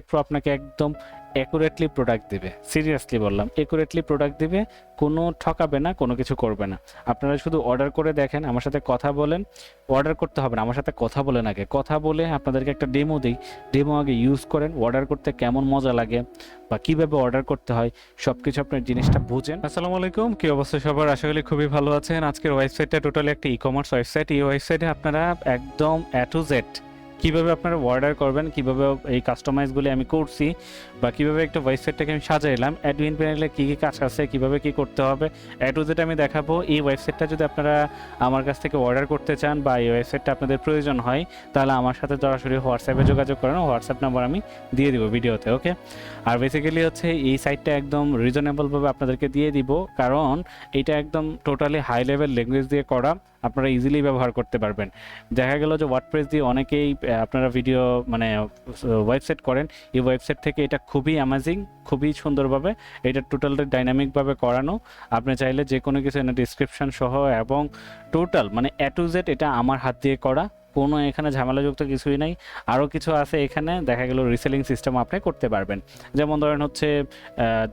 Pro আপনাকে একদম accurately product দিবে, সিরিয়াসলি বললাম, অ্যাকুরেটলি প্রোডাক্ট দিবে, কোনো ঠকাবে না, কোনো কিছু করবে না। আপনারা শুধু অর্ডার করে দেখেন, আমার সাথে কথা বলেন, অর্ডার করতে হবে না, আমার সাথে কথা বলেন আগে, কথা বলে আপনাদেরকে একটা ডেমো দিই, ডেমো আগে ইউজ করেন, অর্ডার করতে কেমন মজা লাগে বা কীভাবে অর্ডার করতে হয় সব কিছু আপনার জিনিসটা বুঝেন। আসসালামু আলাইকুম, কী অবস্থা সবার? আশা করি খুবই ভালো আছেন। আজকের ওয়েবসাইটটা টোটালি একটা ই কমার্স ওয়েবসাইট। এই ওয়েবসাইটে আপনারা একদম এ টু জেড কীভাবে আপনারা অর্ডার করবেন, কীভাবে এই কাস্টমাইজগুলি আমি করছি বা কীভাবে একটা ওয়েবসাইটটাকে আমি সাজাইলাম, অ্যাডমিন প্যানেলে কী কী কাজ আছে, কীভাবে কী করতে হবে, এ টু জেড আমি দেখাবো। এই ওয়েবসাইটটা যদি আপনারা আমার কাছ থেকে অর্ডার করতে চান বা এই ওয়েবসাইটটা আপনাদের প্রয়োজন হয়, তাহলে আমার সাথে সরাসরি হোয়াটসঅ্যাপে যোগাযোগ করেন, হোয়াটসঅ্যাপ নাম্বার আমি দিয়ে দিব ভিডিওতে, ওকে? আর বেসিক্যালি হচ্ছে এই সাইটটা একদম রিজনেবলভাবে আপনাদেরকে দিয়ে দিব, কারণ এটা একদম টোটালি হাই লেভেল ল্যাঙ্গুয়েজ দিয়ে করা, আপনারা ইজিলি ব্যবহার করতে পারবেন। দেখা গেল যে ওয়ার্ডপ্রেস দিয়ে অনেকেই আপনারা ভিডিও মানে ওয়েবসাইট করেন, এই ওয়েবসাইট থেকে এটা খুবই অ্যামেজিং, খুবই সুন্দরভাবে এটা টোটালটা ডাইনামিকভাবে করানো। আপনি চাইলে যে কোনো কিছু এনে ডিসক্রিপশন সহ এবং টোটাল মানে এ টু জেড এটা আমার হাত দিয়ে করা, কোনো এখানে ঝামেলাযুক্ত কিছুই নাই। আরও কিছু আছে এখানে, দেখা গেল রিসেলিং সিস্টেম আপনি করতে পারবেন। যেমন ধরেন হচ্ছে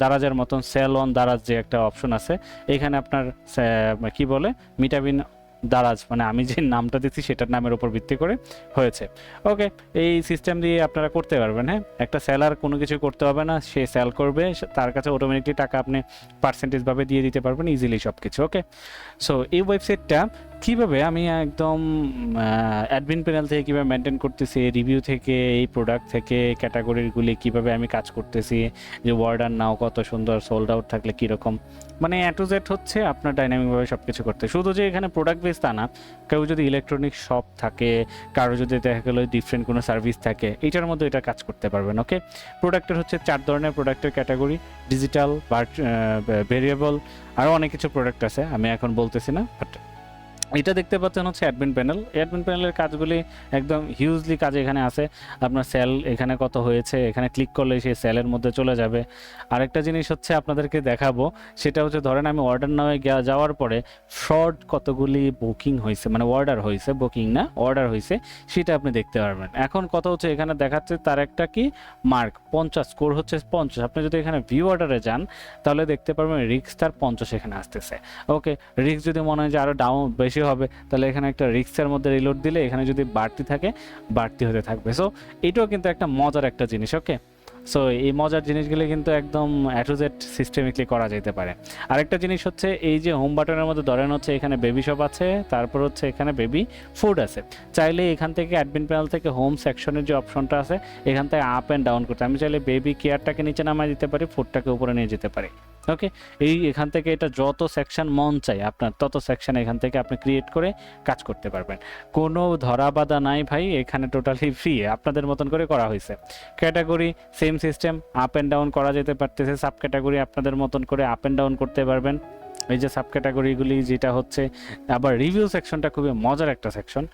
দারাজের মতন সেল অন দারাজ যে একটা অপশন আছে, এখানে আপনার কি বলে মিটাবিন দারাজ, মানে আমি যে নামটা দিচ্ছি সেটার নামের উপর ভিত্তি করে হয়েছে, ওকে? এই সিস্টেম দিয়ে আপনারা করতে পারবেন। হ্যাঁ, একটা সেলার কোনো কিছু করতে হবে না, সে সেল করবে, তার কাছে অটোমেটিকলি টাকা আপনি পার্সেন্টেজভাবে দিয়ে দিতে পারবেন ইজিলি সব কিছু, ওকে? সো এই ওয়েবসাইটটা কীভাবে আমি একদম অ্যাডমিন প্যানেল থেকে কীভাবে মেনটেন করতেছি, রিভিউ থেকে, এই প্রোডাক্ট থেকে, ক্যাটাগরিগুলি কীভাবে আমি কাজ করতেছি, যে অর্ডার নাও কত সুন্দর, সোল্ড আউট থাকলে কীরকম, মানে এ টু জেড হচ্ছে আপনার ডাইনামিকভাবে সব কিছু করতে। শুধু যে এখানে প্রোডাক্ট বেস তা না, কেউ যদি ইলেকট্রনিক শপ থাকে, কারো যদি দেখা গেলো ডিফারেন্ট কোনো সার্ভিস থাকে, এইটার মধ্যে এটা কাজ করতে পারবেন, ওকে? প্রোডাক্টের হচ্ছে 4 ধরনের প্রোডাক্টের ক্যাটাগরি: ডিজিটাল, ভেরিয়েবল, আরও অনেক কিছু প্রোডাক্ট আছে, আমি এখন বলতেছি না। বাট এটা দেখতে পাচ্ছেন হচ্ছে অ্যাডমিন প্যানেল। অ্যাডমিন প্যানেলের কাজগুলি একদম হিউজলি কাজ এখানে আছে। আপনার সেল এখানে কত হয়েছে, এখানে ক্লিক করলে সেই সেলের মধ্যে চলে যাবে। আরেকটা জিনিস হচ্ছে আপনাদেরকে দেখাবো, সেটা হচ্ছে ধরেন আমি অর্ডার নামে যাওয়ার পরে ফ্রড কতগুলি বুকিং হয়েছে, মানে অর্ডার হয়েছে, বুকিং না অর্ডার হয়েছে, সেটা আপনি দেখতে পারবেন। এখন কত হচ্ছে এখানে দেখাচ্ছে তার একটা কি মার্ক 50, স্কোর হচ্ছে 50। আপনি যদি এখানে ভিউ অর্ডারে যান তাহলে দেখতে পারবেন রিক্স তার 50 এখানে আসতেছে, ওকে? রিক্স যদি মনে হয় যে আরও ডাউন বেশি হবে, তাহলে এখানে একটা রিক্সের মধ্যে রিলোড দিলে এখানে যদি বাড়তি থাকে বাড়তি হতে থাকবে। সো এটাও কিন্তু একটা মজার একটা জিনিস, ওকে? সো এই মজার জিনিসগুলি কিন্তু একদম এ টু জেড সিস্টেমিকলি করা যেতে পারে। আরেকটা জিনিস হচ্ছে এই যে হোম বাটনের মধ্যে ধরেন হচ্ছে এখানে বেবি শপ আছে, তারপর হচ্ছে এখানে বেবি ফুড আছে। চাইলে এখান থেকে অ্যাডমিন প্যানেল থেকে হোম সেকশনের যে অপশনটা আছে এখান থেকে আপ অ্যান্ড ডাউন করতে, আমি চাইলে বেবি কেয়ারটাকে নিচে নামায় দিতে পারি, ফুডটাকে উপরে নিয়ে যেতে পারি, ওকে? এখান থেকে এটা যত সেকশন মন চাই আপনার তত সেকশন এখান থেকে আপনি ক্রিয়েট করে কাজ করতে পারবেন। কোনো ধরা বাধা নাই ভাই, এখানে টোটালি ফ্রি, আপনাদের মতন করে করা হয়েছে। Category same system, up and down করা যেতে পারতেছে। সাব ক্যাটাগরি আপনাদের মতন করে আপ অ্যান্ড ডাউন করতে পারবেন। এই যে সাব ক্যাটাগরিগুলি যেটা হচ্ছে, আবার রিভিউ সেকশনটা খুবই মজার একটা সেকশন।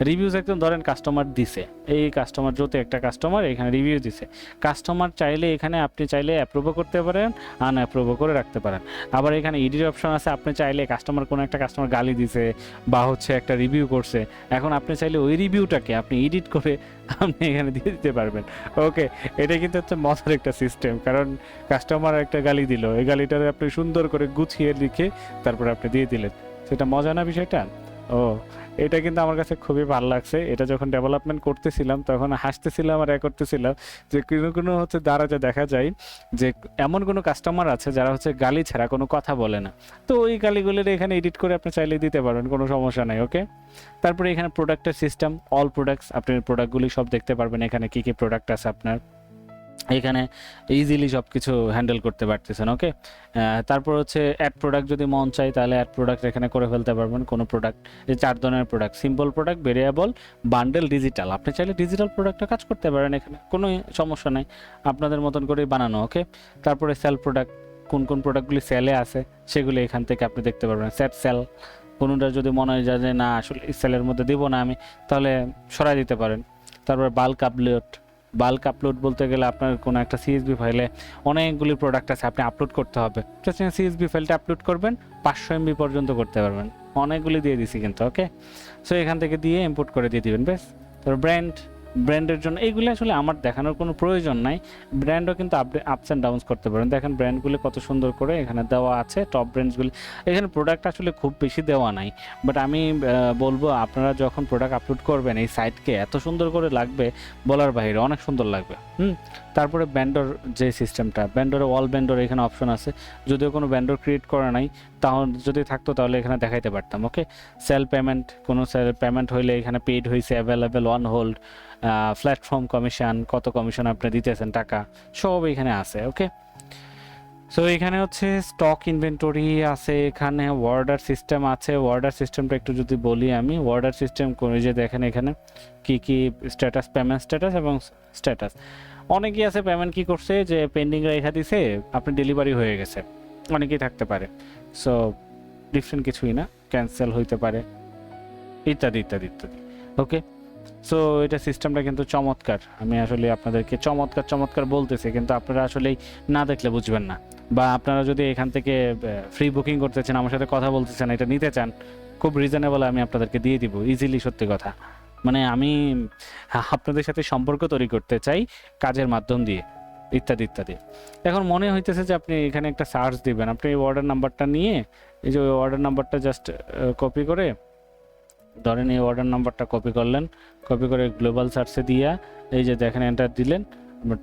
রিভিউ সেকশন ধরেন কাস্টমার দিছে, এই কাস্টমার যদি একটা কাস্টমার এখানে রিভিউ দিছে, কাস্টমার চাইলে এখানে আপনি চাইলে অ্যাপ্রুভও করতে পারেন, আনঅ্যাপ্রুভও করে রাখতে পারেন। আবার এখানে এডিট অপশন আছে, আপনি চাইলে কোনো একটা কাস্টমার গালি দিছে বা হচ্ছে একটা রিভিউ করছে, এখন আপনি চাইলে ওই রিভিউটাকে আপনি এডিট করে আপনি এখানে দিয়ে দিতে পারবেন, ওকে? এটা কিন্তু হচ্ছে মজার একটা সিস্টেম, কারণ কাস্টমার একটা গালি দিল, এই গালিটারে আপনি সুন্দর করে গুছিয়ে লিখে তারপরে আপনি দিয়ে দিলেন, সেটা মজা না বিষয়টা? ও, এটা কিন্তু আমার কাছে খুবই ভালো লাগছে। এটা যখন ডেভেলপমেন্ট করতেছিলাম তখন হাসতেছিলাম আর করতেছিলাম যে কোনো হচ্ছে দ্বারা যা দেখা যায় যে এমন কোনো কাস্টমার আছে যারা হচ্ছে গালি ছাড়া কোনো কথা বলে না, তো ওই গালিগুলোর এখানে এডিট করে আপনি চাইলে দিতে পারবেন, কোনো সমস্যা নাই, ওকে? তারপরে এখানে প্রোডাক্টের সিস্টেম, অল প্রোডাক্টস, আপনি প্রোডাক্টগুলি সব দেখতে পারবেন, এখানে কী কী প্রোডাক্ট আছে আপনার, এখানে ইজিলি সব কিছু হ্যান্ডেল করতে পারতেছেন, ওকে? তারপর হচ্ছে অ্যাড প্রোডাক্ট যদি মন চাই তাহলে অ্যাড প্রোডাক্ট এখানে করে ফেলতে পারবেন। কোনো প্রোডাক্ট, এই 4 ধরনের product: simple product, variable, bundle, digital. আপনি চাইলে ডিজিটাল প্রোডাক্টটা কাজ করতে পারেন, এখানে কোনো সমস্যা নেই, আপনাদের মতন করেই বানানো, ওকে? তারপরে সেল প্রোডাক্ট, কোন কোন প্রোডাক্টগুলি সেলে আছে সেগুলি এখান থেকে আপনি দেখতে পারবেন। সেট সেল, কোনোটা যদি মনে হয় যে না আসলে সেলের মধ্যে দিব না আমি, তাহলে সরাই দিতে পারেন। তারপর বাল্ক আপলোড বলতে গেলে আপনার কোনো একটা সিএসভি ফাইলে অনেকগুলি প্রোডাক্ট আছে, আপনি আপলোড করতে হবে, সিএসভি ফাইলটা আপলোড করবেন, 500 MB পর্যন্ত করতে পারবেন, অনেকগুলি দিয়ে দিছি কিন্তু, ওকে? সো এখান থেকে দিয়ে ইম্পোর্ট করে দিয়ে দিবেন, বেশ। তারপর ব্র্যান্ড, ব্র্যান্ডের জন্য এইগুলো আসলে আমার দেখানোর কোনো প্রয়োজন নাই। ব্র্যান্ডও কিন্তু আপস অ্যান্ড ডাউনস করতে পারেন। দেখেন ব্র্যান্ডগুলো কত সুন্দর করে এখানে দেওয়া আছে, টপ ব্র্যান্ডসগুলি। এখানে প্রোডাক্ট আসলে খুব বেশি দেওয়া নাই, বাট আমি বলবো আপনারা যখন প্রোডাক্ট আপলোড করবেন এই সাইটকে এত সুন্দর করে লাগবে বলার বাইরে, অনেক সুন্দর লাগবে। তারপরে ব্যান্ডর যে সিস্টেমটা, ব্যান্ডরে অল ব্যান্ডর এখানে অপশন আছে, যদিও কোনো ব্যান্ডর ক্রিয়েট করা নাই, তাহলে যদি থাকতো তাহলে এখানে দেখাইতে পারতাম। ওকে, সেল পেমেন্ট, কোনো সেল পেমেন্ট হইলে এখানে পেইড হয়েছে, available, on hold, platform commission, কত কমিশন আপনি দিতেছেন টাকা, সব এখানে আছে। ওকে, সো এখানে হচ্ছে স্টক ইনভেন্টরি আছে, এখানে অর্ডার সিস্টেম আছে। অর্ডার সিস্টেমটা একটু যদি বলি আমি, অর্ডার সিস্টেম করে যে দেখেন এখানে কি কি স্ট্যাটাস, পেমেন্ট স্ট্যাটাস এবং স্ট্যাটাস। অনেকেই আছে পেমেন্ট কি করছে যে পেন্ডিং রেখা দিছে, আপনি ডেলিভারি হয়ে গেছে, অনেকেই থাকতে পারে। সো ডিফারেন্ট কিছুই না, ক্যান্সেল হইতে পারে, ইত্যাদি ইত্যাদি ইত্যাদি। ওকে, সো এটা সিস্টেমটা কিন্তু চমৎকার। আমি আসলে আপনাদেরকে চমৎকার চমৎকার বলতেছি, কিন্তু আপনারা আসলে না দেখলে বুঝবেন না। বা আপনারা যদি এখান থেকে ফ্রি বুকিং করতেছেন, আমার সাথে কথা বলতেছেন, এটা নিতে চান, খুব রিজনেবল আমি আপনাদেরকে দিয়ে দিব ইজিলি। সত্যি কথা, মানে আমি আপনাদের সাথে সম্পর্ক তৈরি করতে চাই কাজের মাধ্যম দিয়ে, ইত্যাদি ইত্যাদি। এখন মনে হইতেছে যে আপনি এখানে একটা সার্চ দিবেন, আপনি এই অর্ডার নাম্বারটা নিয়ে, এই যে অর্ডার নাম্বারটা জাস্ট কপি করে, ধরেন এই অর্ডার নাম্বারটা কপি করলেন, কপি করে গ্লোবাল সার্চে দিয়া এই যে দেখেন এন্টার দিলেন,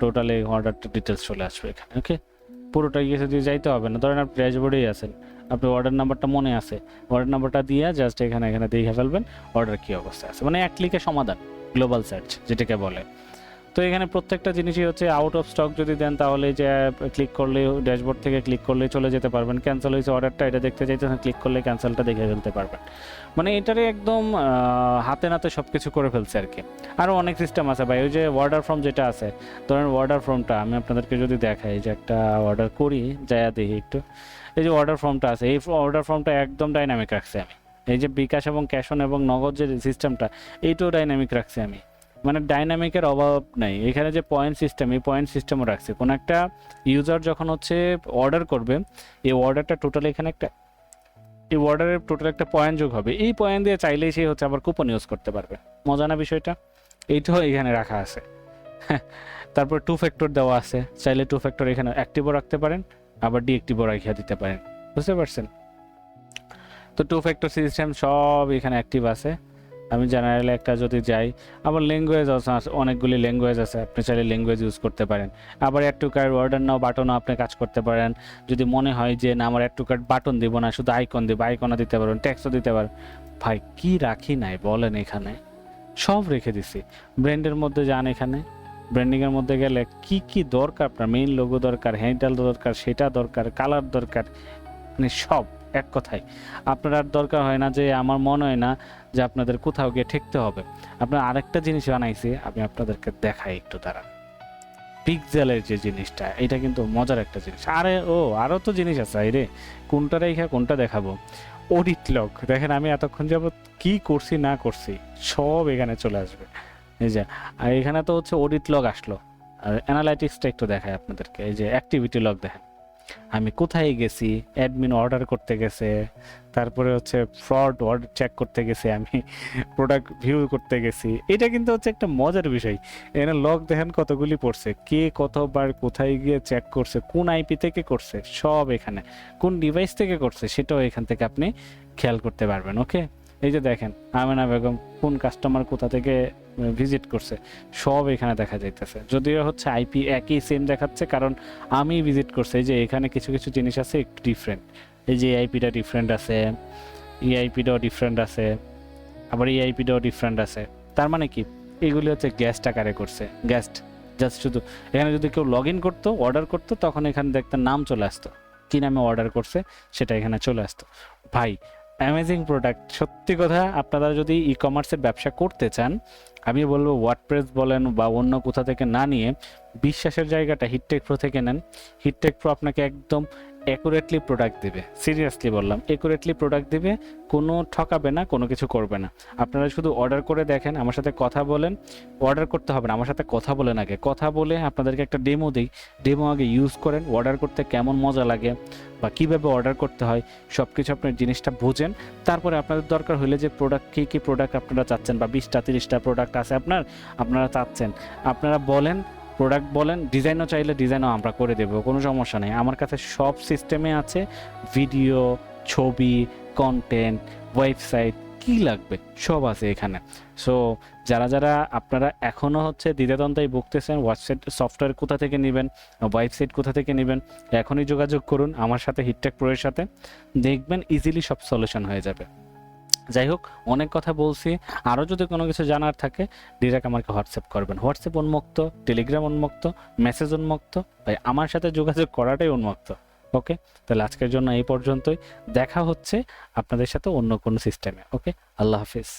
টোটাল এই অর্ডারটা ডিটেলস চলে আসবে এখানে। ওকে, পুরোটা গিয়ে দিয়ে যাইতে হবে না। ধরেন আপনি ড্যাশবোর্ডেই আছেন, আপনি অর্ডার নাম্বারটা মনে আছে, অর্ডার নাম্বারটা দিয়ে জাস্ট এখানে দেখে ফেলবেন অর্ডার কী অবস্থায় আছে, মানে এক ক্লিকে সমাধান, গ্লোবাল সার্চ যেটাকে বলে। তো এখানে প্রত্যেকটা জিনিসই হচ্ছে আউট অফ স্টক যদি দেন তাহলে যে ক্লিক করলে ড্যাশবোর্ড থেকে ক্লিক করলে চলে যেতে পারবেন। ক্যান্সেল হয়েছে অর্ডারটা, এটা দেখতে চাইতেছেন, ক্লিক করলে ক্যান্সেলটা দেখে ফেলতে পারবেন। মানে এটারে একদম হাতে নাতে সব কিছু করে ফেলছে আর কি। আরও অনেক সিস্টেম আছে ভাই, ওই যে অর্ডার ফর্ম যেটা আছে, ধরেন অর্ডার ফর্মটা আমি আপনাদেরকে যদি দেখাই, যে একটা অর্ডার করি যায়া দেখি একটু, এই যে অর্ডার ফর্মটা আছে, এই অর্ডার ফর্মটা একদম ডাইনামিক রাখছি আমি। এই যে বিকাশ এবং ক্যাশ অন এবং নগদ যে সিস্টেমটা, এইটাও ডাইনামিক রাখছি আমি, মানে ডাইনামিকের অভাব নাই। এখানে যে পয়েন্ট সিস্টেম, এই পয়েন্ট সিস্টেমও রাখছে। কোনো একটা ইউজার যখন হচ্ছে অর্ডার করবে, এই অর্ডারটা টোটাল এখানে একটা, এই অর্ডারের টোটাল একটা পয়েন্ট যোগ হবে, এই পয়েন্ট দিয়ে চাইলেই সে হচ্ছে আবার কুপন ইউজ করতে পারবে। মজা না বিষয়টা? এইটাও এখানে রাখা আছে। তারপর 2 ফ্যাক্টর দেওয়া আছে, চাইলে 2 ফ্যাক্টর এখানে অ্যাক্টিভও রাখতে পারেন, আবার ডিঅ্যাক্টিভও রাখিয়ে দিতে পারেন। বুঝতে পারছেন? তো 2 ফ্যাক্টর সিস্টেম সব এখানে অ্যাক্টিভ আছে। আমি জেনারেলি একটা যদি যাই, আবার ল্যাঙ্গুয়েজ আছে, অনেকগুলি ল্যাঙ্গুয়েজ আছে, আপনি চাইলে ল্যাঙ্গুয়েজ ইউজ করতে পারেন। আবার add to cart, order now বাটনও আপনি কাজ করতে পারেন। যদি মনে হয় যে না আমার অ্যাড টু কার্ট বাটন দিব না, শুধু আইকন দিব, আইকনও দিতে পারবেন, টেক্সটও দিতে পারেন। ভাই কি রাখি নাই বলেন, এখানে সব রেখে দিছি। ব্র্যান্ডের মধ্যে যান, এখানে ব্র্যান্ডিংয়ের মধ্যে গেলে কি কি দরকার, আপনার মেইন লোগো দরকার, হ্যান্ডেল দরকার, সেটা দরকার, কালার দরকার, মানে সব এক কথায়। আপনার আর দরকার হয় না যে, আমার মনে হয় না যে আপনাদের কোথাও গিয়ে ঠেকতে হবে। আপনার আরেকটা জিনিস বানাইছি, আমি আপনাদেরকে দেখাই একটু দাঁড়ান। পিক্সেলের যে জিনিসটা, এটা কিন্তু মজার একটা জিনিস। আরও তো জিনিস আছে রে, কোনটা রেখা কোনটা দেখাবো। অডিট লগ দেখেন, আমি এতক্ষণ যাবত কি করছি না করছি সব এখানে চলে আসবে। এই যে, আর এখানে তো হচ্ছে অডিট লগ আসলো। আর অ্যানালাইটিক্সটা একটু দেখায় আপনাদেরকে। এই যে অ্যাক্টিভিটি লগ দেখেন, আমি কোথায় গেছি, অ্যাডমিন অর্ডার করতে গেছে, তারপরে হচ্ছে ফ্রড অর্ডার চেক করতে গেছি, আমি প্রোডাক্ট ভিউ করতে গেছি। এটা কিন্তু হচ্ছে একটা মজার বিষয়। এখানে লগ দেখেন কতগুলি পড়ছে, কে কতবার কোথায় গিয়ে চেক করছে, কোন আইপি থেকে করছে, সব এখানে, কোন ডিভাইস থেকে করছে সেটাও এখান থেকে আপনি খেয়াল করতে পারবেন। ওকে, এই যে দেখেন আমেনা বেগম কোন কাস্টমার কোথা থেকে ভিজিট করছে, সব এখানে দেখা যাইতেছে। যদিও হচ্ছে আইপি একই সেম দেখাচ্ছে, কারণ আমি ভিজিট করছি। এই যে এখানে কিছু কিছু জিনিস আছে একটু ডিফারেন্ট, এই যে আইপিটা ডিফারেন্ট আছে, আইপিটাও ডিফারেন্ট আছে, আবার আইপিটাও ডিফারেন্ট আছে। তার মানে কি, এগুলি হচ্ছে গেস্ট আকারে করছে। গেস্ট জাস্ট শুধু এখানে যদি কেউ লগ ইন করতো, অর্ডার করতো, তখন এখানে দেখতে নাম চলে আসতো, কি নামে অর্ডার করছে সেটা এখানে চলে আসতো। ভাই অ্যামেজিং প্রোডাক্ট, সত্যি কথা। আপনারা যদি ই কমার্সের ব্যবসা করতে চান, আমি বলবো ওয়ার্ডপ্রেস বলেন বা অন্য কোথা থেকে না নিয়ে বিশ্বাসের জায়গাটা হিটটেক প্রো থেকে নেন। হিটটেক প্রো আপনাকে একদম অ্যাকুরেটলি প্রোডাক্ট দেবে, সিরিয়াসলি বললাম, অ্যাকুরেটলি প্রোডাক্ট দেবে, কোনো ঠকাবে না, কোনো কিছু করবে না। আপনারা শুধু অর্ডার করে দেখেন, আমার সাথে কথা বলেন। অর্ডার করতে হবে না, আমার সাথে কথা বলেন আগে, কথা বলে আপনাদেরকে একটা ডেমো দিই, ডেমো আগে ইউজ করেন, অর্ডার করতে কেমন মজা লাগে বা কীভাবে অর্ডার করতে হয় সব কিছু আপনার জিনিসটা বুঝেন। তারপরে আপনাদের দরকার হলে যে প্রোডাক্ট কী প্রোডাক্ট আপনারা চাচ্ছেন বা 20টা 30টা প্রোডাক্ট আছে আপনারা চাচ্ছেন, আপনারা বলেন, প্রোডাক্ট বলেন, ডিজাইনও চাইলে ডিজাইনও আমরা করে দেবো, কোনো সমস্যা নেই। আমার কাছে সব সিস্টেমে আছে, ভিডিও, ছবি, কন্টেন্ট, ওয়েবসাইট, কি লাগবে সব আছে এখানে। সো যারা আপনারা এখনও দ্বিধাদ্বন্দ্বে ভুগতেছেন, ওয়েবসাইট সফটওয়্যার কোথা থেকে নেবেন, ওয়েবসাইট কোথা থেকে নেবেন, এখনই যোগাযোগ করুন আমার সাথে, হিটটেক প্রোয়ের সাথে, দেখবেন ইজিলি সব সলিউশন হয়ে যাবে। যাই হোক, অনেক কথা বলছি, আরও যদি কোনো কিছু জানার থাকে ডিরেক্ট আমাকে হোয়াটসঅ্যাপ করবেন। হোয়াটসঅ্যাপ উন্মুক্ত, টেলিগ্রাম উন্মুক্ত, মেসেজ উন্মুক্ত, ভাই আমার সাথে যোগাযোগ করাটাই উন্মুক্ত। ওকে, তাহলে আজকের জন্য এই পর্যন্তই, দেখা হচ্ছে আপনাদের সাথে অন্য কোনো সিস্টেমে। ওকে, আল্লাহ হাফিজ।